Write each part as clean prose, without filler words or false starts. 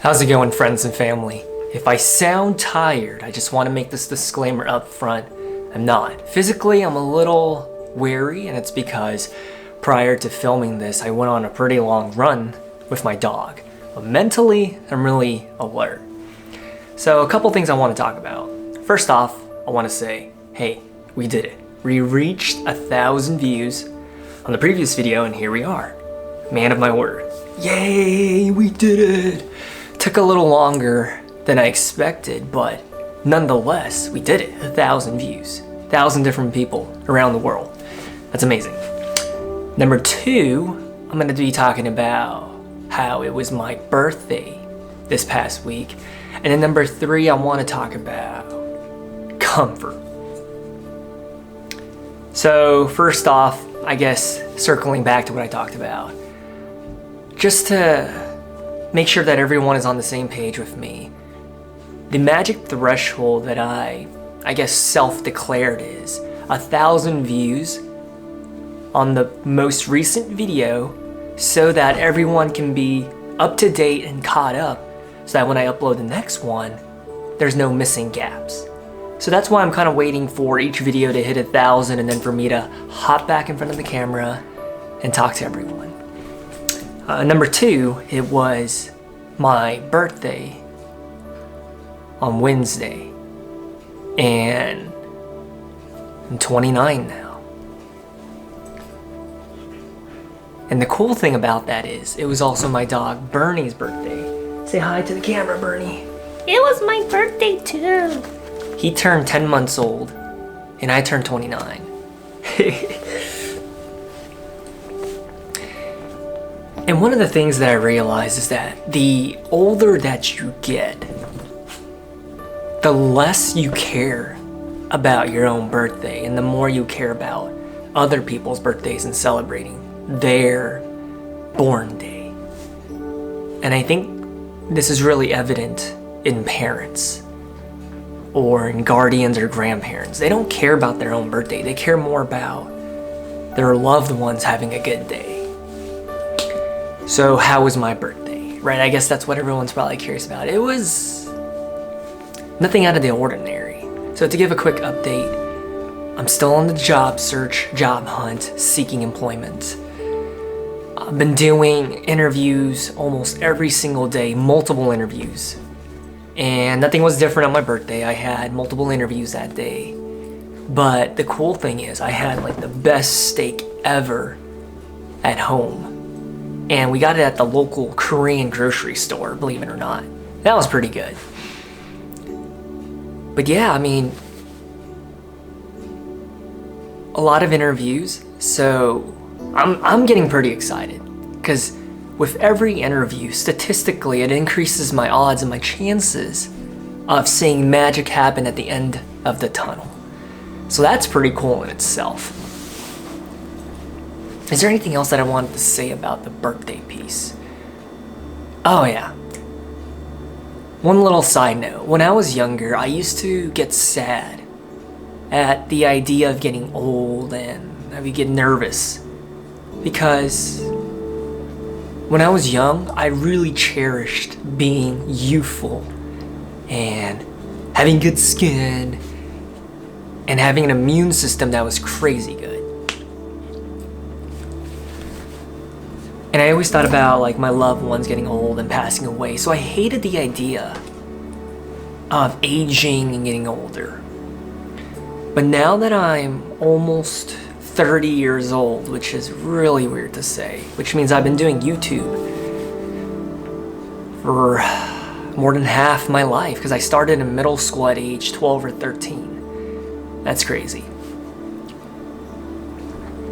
How's it going, friends and family? If I sound tired, I just want to make this disclaimer up front. I'm not. Physically, I'm a little weary, and it's because prior to filming this, I went on a pretty long run with my dog. But mentally, I'm really alert. So a couple things I want to talk about. First off, I want to say, hey, we did it. We reached 1,000 views on the previous video, and here we are. Man of my word. Yay, we did it! Took a little longer than I expected, but nonetheless, we did it. 1,000 views. 1,000 different people around the world. That's amazing. Number 2, I'm gonna be talking about how it was my birthday this past week. And then number 3, I wanna talk about comfort. So first off, I guess circling back to what I talked about, just to make sure that everyone is on the same page with me. The magic threshold that I guess self-declared is 1,000 views on the most recent video so that everyone can be up to date and caught up so that when I upload the next one, there's no missing gaps. So that's why I'm kind of waiting for each video to hit 1,000 and then for me to hop back in front of the camera and talk to everyone. Number 2, it was my birthday on Wednesday, and I'm 29 now. And the cool thing about that is, it was also my dog Bernie's birthday. Say hi to the camera, Bernie. It was my birthday too. He turned 10 months old, and I turned 29. And one of the things that I realize is that the older that you get, the less you care about your own birthday and the more you care about other people's birthdays and celebrating their born day. And I think this is really evident in parents or in guardians or grandparents. They don't care about their own birthday. They care more about their loved ones having a good day. So how was my birthday, right? I guess that's what everyone's probably curious about. It was nothing out of the ordinary. So to give a quick update, I'm still on the job search, job hunt, seeking employment. I've been doing interviews almost every single day, multiple interviews. And nothing was different on my birthday. I had multiple interviews that day. But the cool thing is I had like the best steak ever at home. And we got it at the local Korean grocery store, believe it or not. That was pretty good. But yeah, I mean, a lot of interviews, so I'm getting pretty excited. Because with every interview, statistically, it increases my odds and my chances of seeing magic happen at the end of the tunnel. So that's pretty cool in itself. Is there anything else that I wanted to say about the birthday piece? Oh yeah. One little side note. When I was younger, I used to get sad at the idea of getting old, and I would get nervous. Because when I was young, I really cherished being youthful and having good skin and having an immune system that was crazy good. And I always thought about like my loved ones getting old and passing away. So I hated the idea of aging and getting older. But now that I'm almost 30 years old, which is really weird to say, which means I've been doing YouTube for more than half my life, because I started in middle school at age 12 or 13. That's crazy.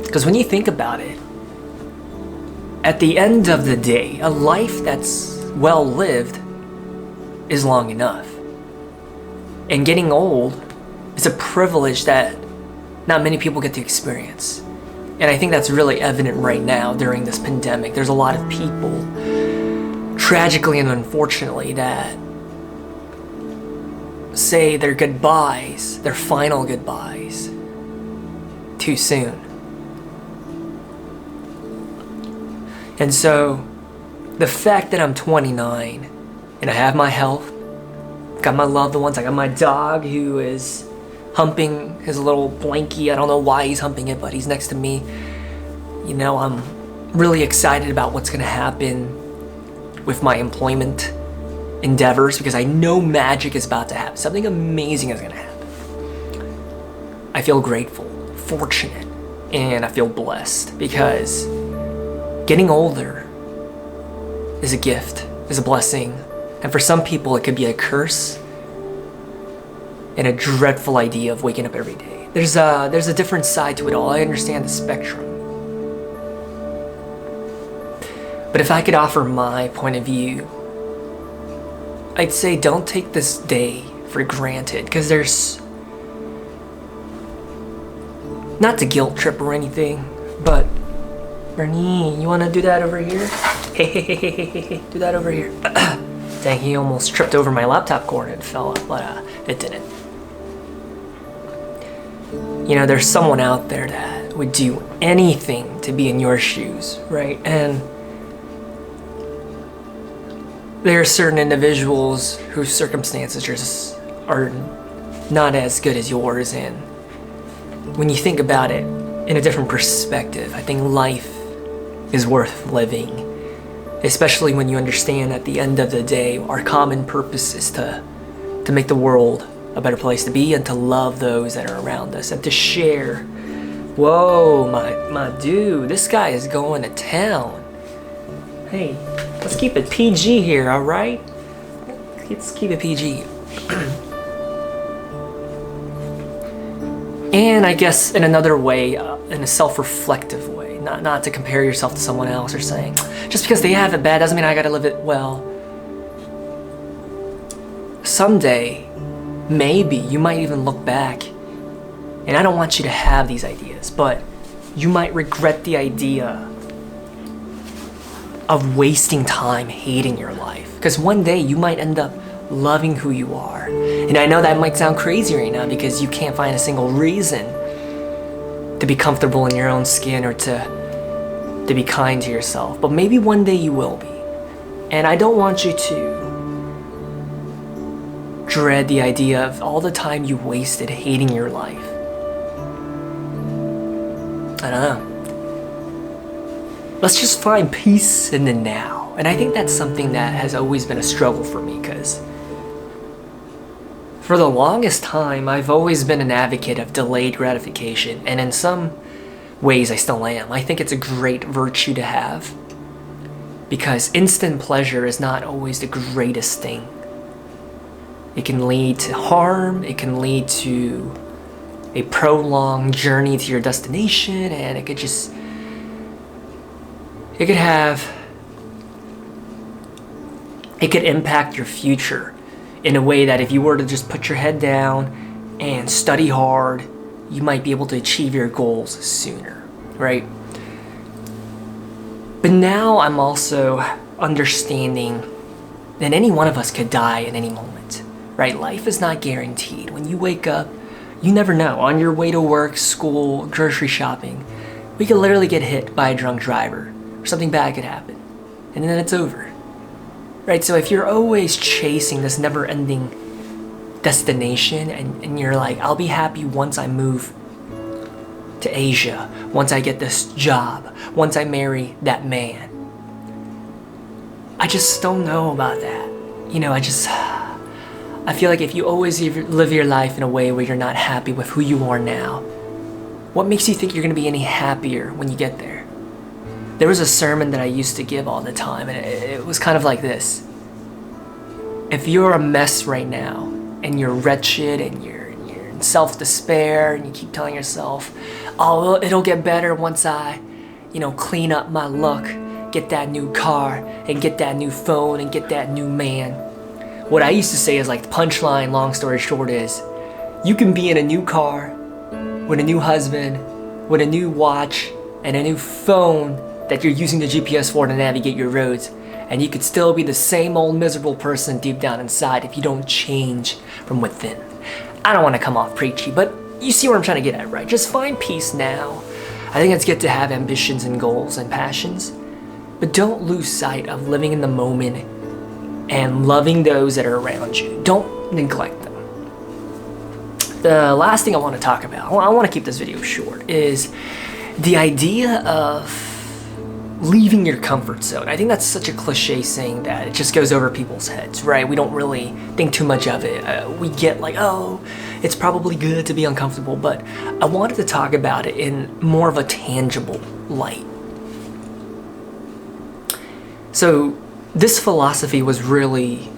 Because when you think about it, at the end of the day, a life that's well lived is long enough. And getting old is a privilege that not many people get to experience. And I think that's really evident right now during this pandemic. There's a lot of people, tragically and unfortunately, that say their goodbyes, their final goodbyes, too soon. And so the fact that I'm 29 and I have my health, got my loved ones, I got my dog who is humping his little blankie. I don't know why he's humping it, but he's next to me. You know, I'm really excited about what's gonna happen with my employment endeavors because I know magic is about to happen. Something amazing is gonna happen. I feel grateful, fortunate, and I feel blessed because getting older is a gift, is a blessing. And for some people, it could be a curse and a dreadful idea of waking up every day. There's a different side to it all. I understand the spectrum. But if I could offer my point of view, I'd say don't take this day for granted, because there's, not to guilt trip or anything, but Bernie, you wanna do that over here? Hey, do that over here. Dang, he almost tripped over my laptop cord and fell up, but it didn't. You know, there's someone out there that would do anything to be in your shoes, right? And there are certain individuals whose circumstances just are not as good as yours, and when you think about it in a different perspective, I think life is worth living, especially when you understand at the end of the day, our common purpose is to make the world a better place to be and to love those that are around us and to share. Whoa, my dude, this guy is going to town. Hey, let's keep it PG here, all right? Let's keep it PG. And I guess in another way, in a self-reflective way, not to compare yourself to someone else or saying, just because they have it bad doesn't mean I gotta live it well. Someday, maybe you might even look back, and I don't want you to have these ideas, but you might regret the idea of wasting time hating your life. Because one day you might end up loving who you are. And I know that might sound crazy right now because you can't find a single reason to be comfortable in your own skin or to be kind to yourself. But maybe one day you will be. And I don't want you to dread the idea of all the time you wasted hating your life. I don't know. Let's just find peace in the now. And I think that's something that has always been a struggle for me, because for the longest time, I've always been an advocate of delayed gratification, and in some ways I still am. I think it's a great virtue to have, because instant pleasure is not always the greatest thing. It can lead to harm, it can lead to a prolonged journey to your destination, and it could impact your future in a way that if you were to just put your head down and study hard, you might be able to achieve your goals sooner, right? But now I'm also understanding that any one of us could die at any moment, right? Life is not guaranteed. When you wake up, you never know. On your way to work, school, grocery shopping, we could literally get hit by a drunk driver, or something bad could happen, and then it's over. Right, so if you're always chasing this never-ending destination and you're like, I'll be happy once I move to Asia, once I get this job, once I marry that man. I just don't know about that. You know, I feel like if you always live your life in a way where you're not happy with who you are now, what makes you think you're gonna be any happier when you get there? There was a sermon that I used to give all the time, and it was kind of like this. If you're a mess right now, and you're wretched, and you're in self-despair, and you keep telling yourself, oh, well, it'll get better once I, clean up my look, get that new car, and get that new phone, and get that new man. What I used to say is like the punchline, long story short, is you can be in a new car, with a new husband, with a new watch, and a new phone that you're using the GPS for to navigate your roads, and you could still be the same old miserable person deep down inside if you don't change from within. I don't want to come off preachy, but you see where I'm trying to get at, right? Just find peace now. I think it's good to have ambitions and goals and passions, but don't lose sight of living in the moment and loving those that are around you. Don't neglect them. The last thing I want to talk about, I want to keep this video short, is the idea of leaving your comfort zone. I think that's such a cliche saying that it just goes over people's heads, right? We don't really think too much of it. We get like, oh, it's probably good to be uncomfortable, but I wanted to talk about it in more of a tangible light. So this philosophy was really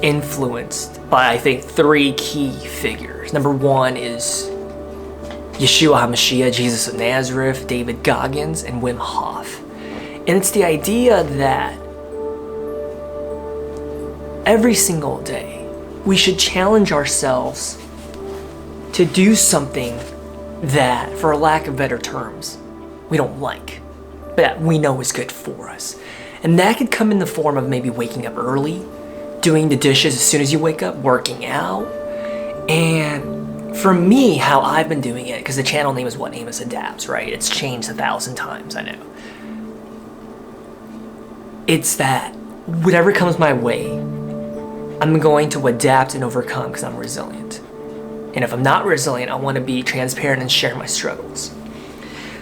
influenced by, I think, 3 key figures. Number 1 is Yeshua HaMashiach, Jesus of Nazareth, David Goggins, and Wim Hof. And it's the idea that every single day we should challenge ourselves to do something that, for a lack of better terms, we don't like, but that we know is good for us. And that could come in the form of maybe waking up early, doing the dishes as soon as you wake up, working out. And for me, how I've been doing it, because the channel name is What Amos Adapts, right? It's changed 1,000 times, I know. It's that whatever comes my way, I'm going to adapt and overcome because I'm resilient. And if I'm not resilient, I want to be transparent and share my struggles.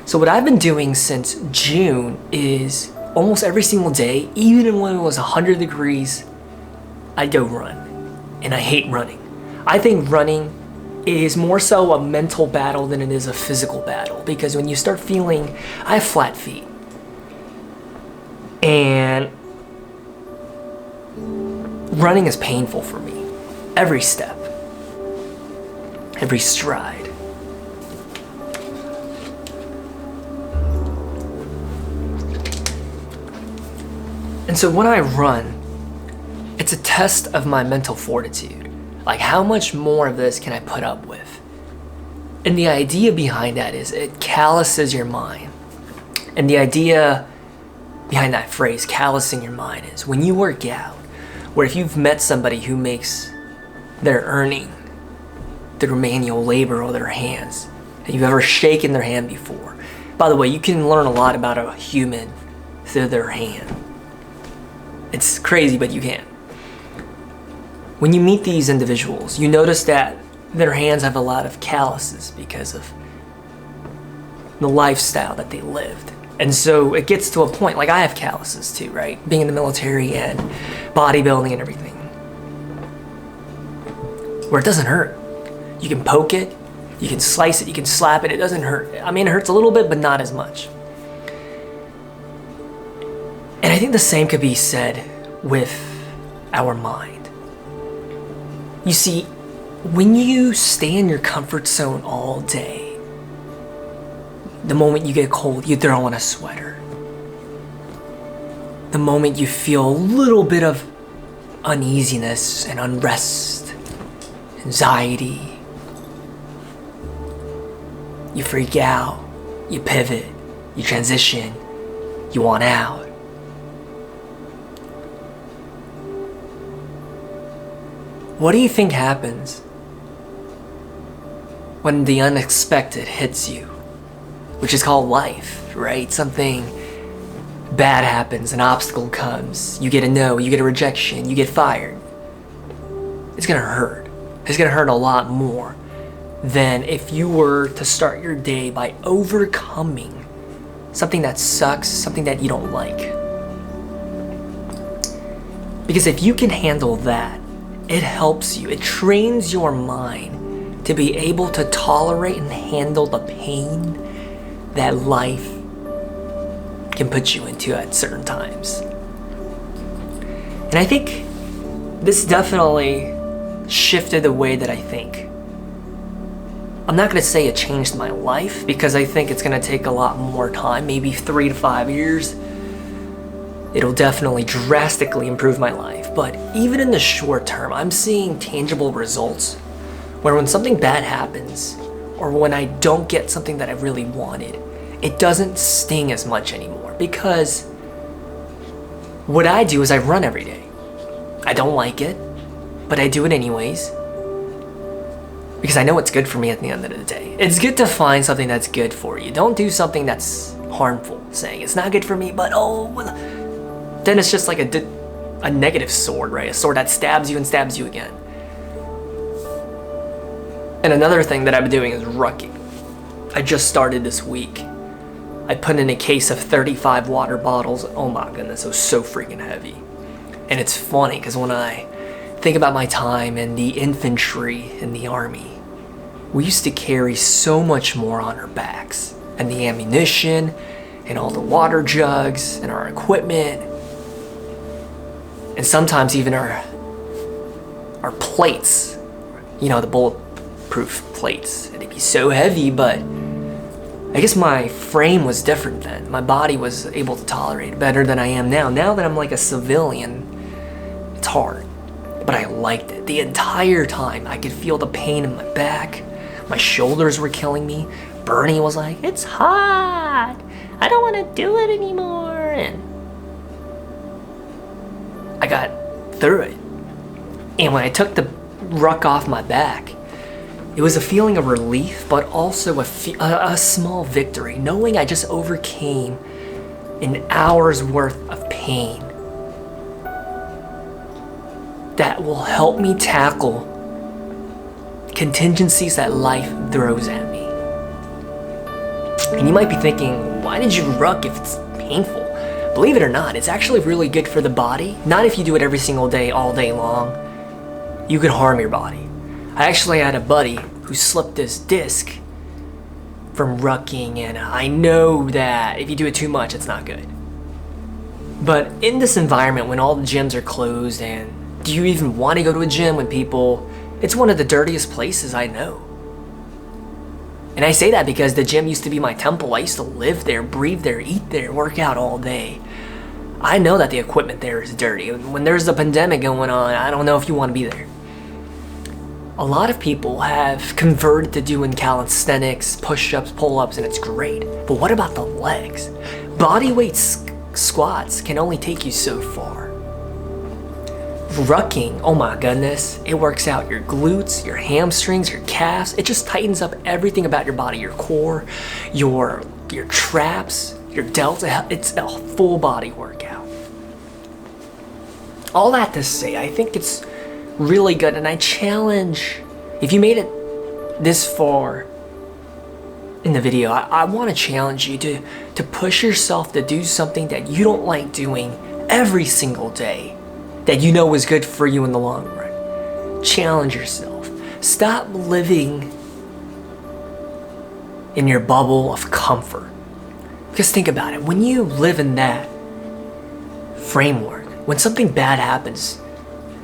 So what I've been doing since June is almost every single day, even when it was 100 degrees, I'd go run. And I hate running. I think running is more so a mental battle than it is a physical battle, because when you start feeling, I have flat feet, and running is painful for me. Every step, every stride. And so when I run, it's a test of my mental fortitude. Like, how much more of this can I put up with? And the idea behind that is it calluses your mind. And the idea behind that phrase, callousing your mind, is when you work out, or if you've met somebody who makes their earning through manual labor or their hands, and you've ever shaken their hand before. By the way, you can learn a lot about a human through their hand. It's crazy, but you can. When you meet these individuals, you notice that their hands have a lot of calluses because of the lifestyle that they lived. And so it gets to a point, like I have calluses too, right? Being in the military and bodybuilding and everything, where it doesn't hurt. You can poke it, you can slice it, you can slap it, it doesn't hurt. I mean, it hurts a little bit, but not as much. And I think the same could be said with our mind. You see, when you stay in your comfort zone all day, the moment you get cold, you throw on a sweater. The moment you feel a little bit of uneasiness and unrest, anxiety, you freak out, you pivot, you transition, you want out. What do you think happens when the unexpected hits you? Which is called life, right? Something bad happens, an obstacle comes, you get a no, you get a rejection, you get fired. It's gonna hurt. It's gonna hurt a lot more than if you were to start your day by overcoming something that sucks, something that you don't like. Because if you can handle that, it helps you. It trains your mind to be able to tolerate and handle the pain that life can put you into at certain times. And I think this definitely shifted the way that I think. I'm not gonna say it changed my life, because I think it's gonna take a lot more time, maybe 3 to 5 years. It'll definitely drastically improve my life. But even in the short term, I'm seeing tangible results where when something bad happens, or when I don't get something that I really wanted, it doesn't sting as much anymore. Because what I do is I run every day. I don't like it, but I do it anyways, because I know it's good for me at the end of the day. It's good to find something that's good for you. Don't do something that's harmful, saying it's not good for me, but oh, then it's just like a a negative sword, right? A sword that stabs you and stabs you again. And another thing that I've been doing is rucking. I just started this week. I put in a case of 35 water bottles. Oh my goodness, it was so freaking heavy. And it's funny because when I think about my time in the infantry in the army, we used to carry so much more on our backs, and the ammunition and all the water jugs and our equipment, and sometimes even our plates, you know, the bulletproof plates. It'd be so heavy, but I guess my frame was different then. My body was able to tolerate it better than I am now. Now that I'm like a civilian, it's hard, but I liked it. The entire time I could feel the pain in my back. My shoulders were killing me. Bernie was like, "It's hot. I don't want to do it anymore." And I got through it. And when I took the ruck off my back, it was a feeling of relief, but also a small victory, knowing I just overcame an hour's worth of pain that will help me tackle contingencies that life throws at me. And you might be thinking, why did you ruck if it's painful? Believe it or not, it's actually really good for the body. Not if you do it every single day, all day long. You could harm your body. I actually had a buddy who slipped his disc from rucking, and I know that if you do it too much, it's not good. But in this environment, when all the gyms are closed, and do you even want to go to a gym when people, it's one of the dirtiest places I know. And I say that because the gym used to be my temple. I used to live there, breathe there, eat there, work out all day. I know that the equipment there is dirty. When there's a pandemic going on, I don't know if you want to be there. A lot of people have converted to doing calisthenics, push-ups, pull-ups, and it's great. But what about the legs? Bodyweight squats can only take you so far. Rucking, oh my goodness, it works out your glutes, your hamstrings, your calves. It just tightens up everything about your body, your core, your traps, your delta. It's a full body workout. All that to say, I think it's really good, and I challenge, if you made it this far in the video, I want to challenge you to push yourself to do something that you don't like doing every single day, that you know is good for you in the long run. Challenge yourself. Stop living in your bubble of comfort. Because think about it, when you live in that framework, when something bad happens,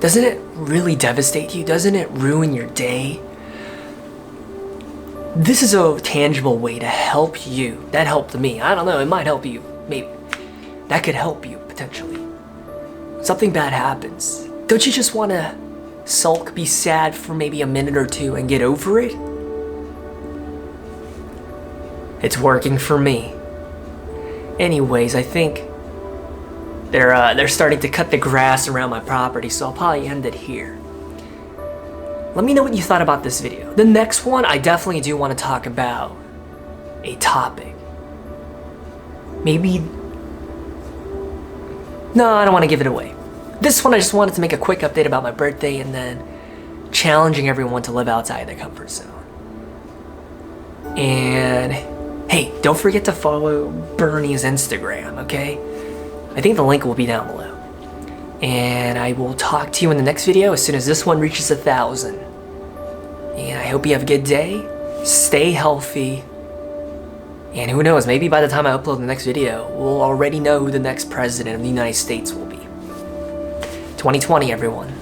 doesn't it really devastate you? Doesn't it ruin your day? This is a tangible way to help you. That helped me. I don't know, it might help you, maybe. That could help you, potentially. Something bad happens. Don't you just want to sulk, be sad for maybe a minute or two and get over it? It's working for me. Anyways, I think they're starting to cut the grass around my property, so I'll probably end it here. Let me know what you thought about this video. The next one, I definitely do want to talk about a topic. Maybe... No, I don't want to give it away. This one, I just wanted to make a quick update about my birthday and then challenging everyone to live outside their comfort zone. And hey, don't forget to follow Bernie's Instagram, okay? I think the link will be down below. And I will talk to you in the next video as soon as this one reaches 1,000. And I hope you have a good day. Stay healthy. And who knows, maybe by the time I upload the next video, we'll already know who the next president of the United States will be. 2020, everyone.